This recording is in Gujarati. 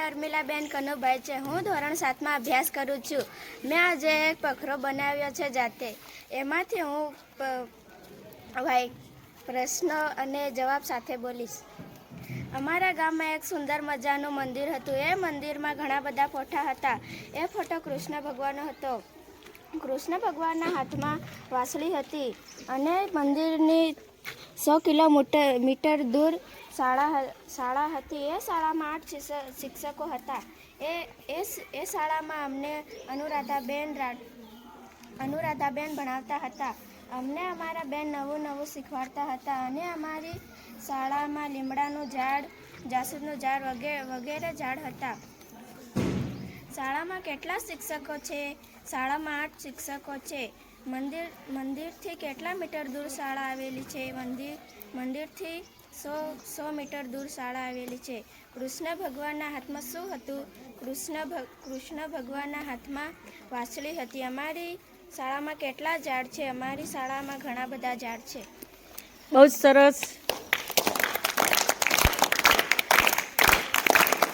અર્મિલાબેન કનુભાઈ છે. હું ધોરણ 7માં અભ્યાસ કરું છું. મેં આજે એક પખરો બનાવ્યો છે જાતે. એમાંથી હું પ્રશ્નો અને જવાબ સાથે બોલીશ. અમારા ગામમાં એક સુંદર મજાનું મંદિર હતું. એ મંદિરમાં ઘણા બધા ફોટા હતા. એ ફોટો કૃષ્ણ ભગવાનનો હતો. કૃષ્ણ ભગવાનના હાથમાં વાંસળી હતી અને મંદિરની 100 કિલોમીટર દૂર શાળા હતી. એ શાળામાં 8 શિક્ષકો હતા. એ શાળામાં અમને અનુરાધાબેન ભણાવતા હતા. અમને અમારા બેન નવું શીખવાડતા હતા અને અમારી શાળામાં લીમડાનું ઝાડ, જાસૂદનું ઝાડ વગેરે ઝાડ હતા. શાળામાં કેટલા શિક્ષકો છે? શાળામાં 8 શિક્ષકો છે. મંદિરથી કેટલા મીટર દૂર શાળા આવેલી છે? મંદિરથી 100 મીટર દૂર શાળા આવેલી છે. કૃષ્ણ ભગવાનના હાથમાં શું હતું? કૃષ્ણ ભગવાનના હાથમાં વાંસળી હતી. અમારી શાળામાં કેટલા ઝાડ છે? અમારી શાળામાં ઘણા બધા ઝાડ છે. બહુ સરસ.